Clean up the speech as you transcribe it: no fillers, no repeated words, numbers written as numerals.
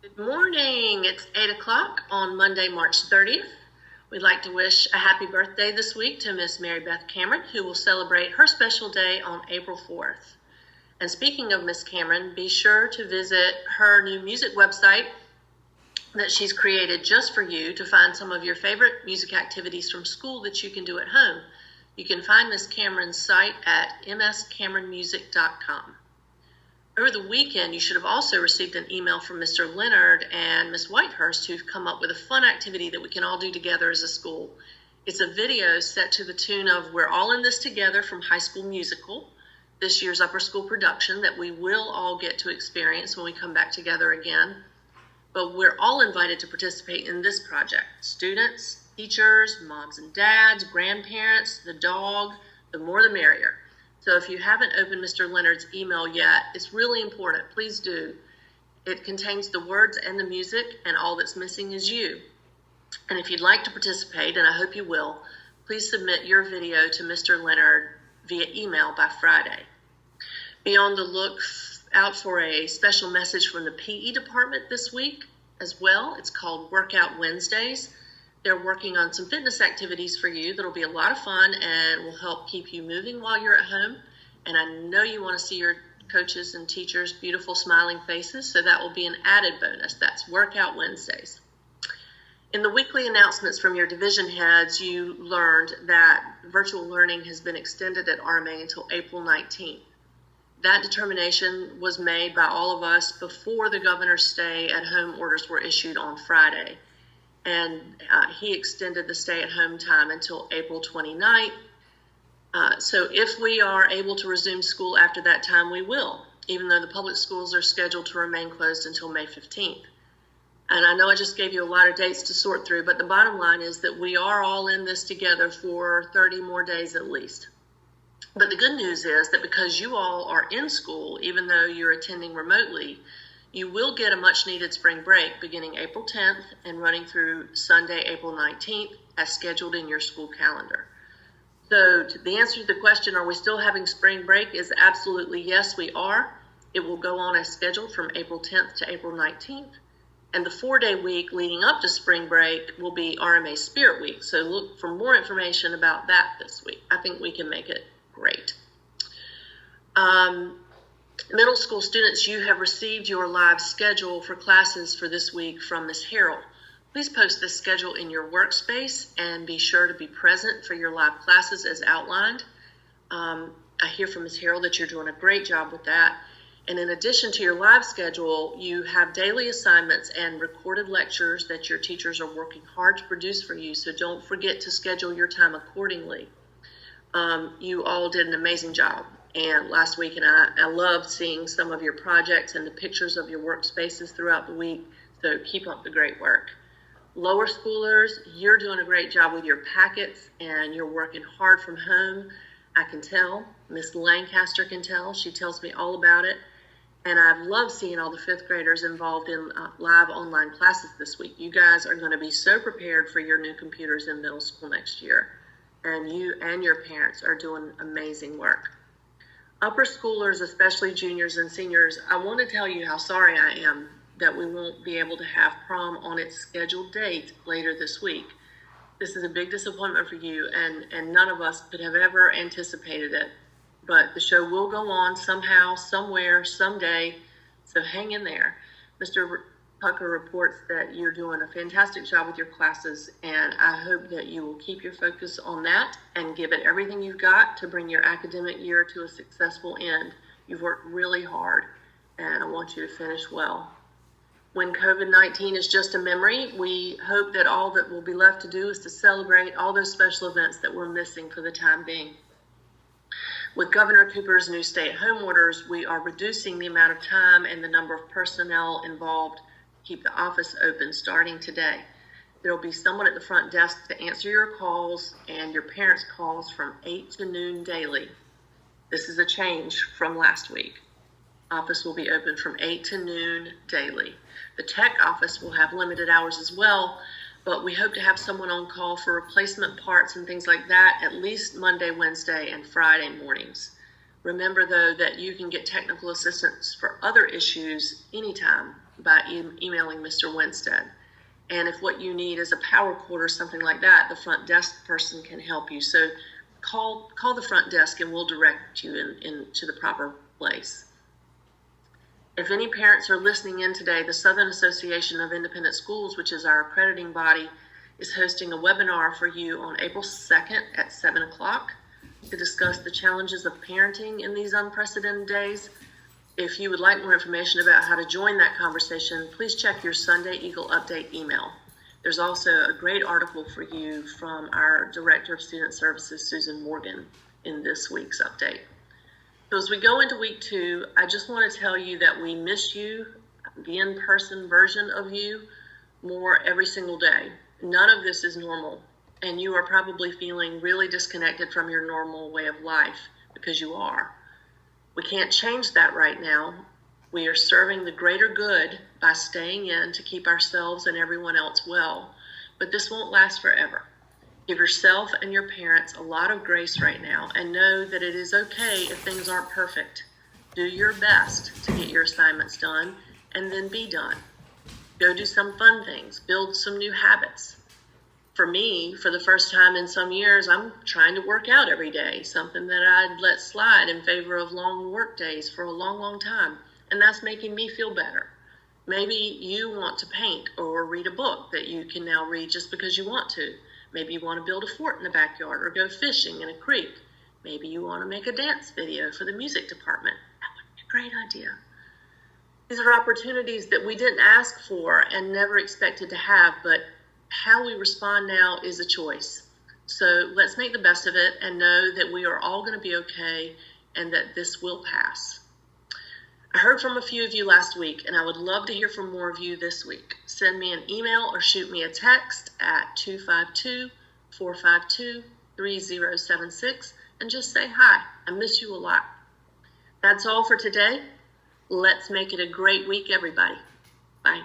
Good morning. It's 8 o'clock on Monday, March 30th. We'd like to wish a happy birthday this week to Miss Mary Beth Cameron, who will celebrate her special day on April 4th. And speaking of Miss Cameron, be sure to visit her new music website that she's created just for you to find some of your favorite music activities from school that you can do at home. You can find Miss Cameron's site at mscameronmusic.com. Over the weekend, you should have also received an email from Mr. Leonard and Miss Whitehurst, who've come up with a fun activity that we can all do together as a school. It's a video set to the tune of We're All in This Together from High School Musical, this year's upper school production that we will all get to experience when we come back together again. But we're all invited to participate in this project. Students, teachers, moms and dads, grandparents, the dog, the more the merrier. So if you haven't opened Mr. Leonard's email yet, it's really important. Please do. It contains the words and the music, and all that's missing is you. And if you'd like to participate, and I hope you will, please submit your video to Mr. Leonard via email by Friday. Be on the look out for a special message from the PE department this week as well. It's called Workout Wednesdays. They're working on some fitness activities for you that'll be a lot of fun and will help keep you moving while you're at home. And I know you want to see your coaches and teachers' beautiful smiling faces, so that will be an added bonus. That's Workout Wednesdays. In the weekly announcements from your division heads, you learned that virtual learning has been extended at RMA until April 19th. That determination was made by all of us before the governor's stay-at-home orders were issued on Friday. And he extended the stay-at-home time until April 29th. So if we are able to resume school after that time, we will, even though the public schools are scheduled to remain closed until May 15th. And I know I just gave you a lot of dates to sort through, but the bottom line is that we are all in this together for 30 more days at least. But the good news is that because you all are in school, even though you're attending remotely, you will get a much-needed spring break beginning April 10th and running through Sunday, April 19th, as scheduled in your school calendar. So the answer to the question, are we still having spring break, is absolutely yes, we are. It will go on as scheduled from April 10th to April 19th. And the 4-day week leading up to spring break will be RMA Spirit Week. So look for more information about that this week. I think we can make it great. Middle school students, you have received your live schedule for classes for this week from Ms. Harrell. Please post this schedule in your workspace and be sure to be present for your live classes as outlined. I hear from Ms. Harrell that you're doing a great job with that. And in addition to your live schedule, you have daily assignments and recorded lectures that your teachers are working hard to produce for you, so don't forget to schedule your time accordingly. You all did an amazing job. And last week, and I loved seeing some of your projects and the pictures of your workspaces throughout the week, so keep up the great work. Lower schoolers, you're doing a great job with your packets, and you're working hard from home. I can tell. Miss Lancaster can tell. She tells me all about it. And I've loved seeing all the fifth graders involved in live online classes this week. You guys are going to be so prepared for your new computers in middle school next year. And you and your parents are doing amazing work. Upper schoolers, especially juniors and seniors, I want to tell you how sorry I am that we won't be able to have prom on its scheduled date later this week. This is a big disappointment for you, and none of us could have ever anticipated it. But the show will go on somehow, somewhere, someday, so hang in there. Mr. Tucker reports that you're doing a fantastic job with your classes, and I hope that you will keep your focus on that and give it everything you've got to bring your academic year to a successful end. You've worked really hard, and I want you to finish well. When COVID-19 is just a memory, we hope that all that will be left to do is to celebrate all those special events that we're missing for the time being. With Governor Cooper's new stay-at-home orders, we are reducing the amount of time and the number of personnel involved to keep the office open starting today. There will be someone at the front desk to answer your calls and your parents' calls from 8 to noon daily. This is a change from last week. Office will be open from 8 to noon daily. The tech office will have limited hours as well, but we hope to have someone on call for replacement parts and things like that at least Monday, Wednesday, and Friday mornings. Remember, though, that you can get technical assistance for other issues anytime by emailing Mr. Winstead. And if what you need is a power cord or something like that, the front desk person can help you. So call the front desk and we'll direct you into the proper place. If any parents are listening in today, the Southern Association of Independent Schools, which is our accrediting body, is hosting a webinar for you on April 2nd at 7 o'clock to discuss the challenges of parenting in these unprecedented days. If you would like more information about how to join that conversation, please check your Sunday Eagle Update email. There's also a great article for you from our Director of Student Services, Susan Morgan, in this week's update. So as we go into week 2, I just want to tell you that we miss you, the in-person version of you, more every single day. None of this is normal, and you are probably feeling really disconnected from your normal way of life because you are. We can't change that right now. We are serving the greater good by staying in to keep ourselves and everyone else well, but this won't last forever. Give yourself and your parents a lot of grace right now and know that it is okay if things aren't perfect. Do your best to get your assignments done and then be done. Go do some fun things, build some new habits. For me, for the first time in some years, I'm trying to work out every day, something that I'd let slide in favor of long work days for a long, long time, and that's making me feel better. Maybe you want to paint or read a book that you can now read just because you want to. Maybe you want to build a fort in the backyard or go fishing in a creek. Maybe you want to make a dance video for the music department. That would be a great idea. These are opportunities that we didn't ask for and never expected to have, but how we respond now is a choice. So let's make the best of it and know that we are all going to be okay and that this will pass. I heard from a few of you last week, and I would love to hear from more of you this week. Send me an email or shoot me a text at 252-452-3076 and just say hi. I miss you a lot. That's all for today. Let's make it a great week, everybody. Bye.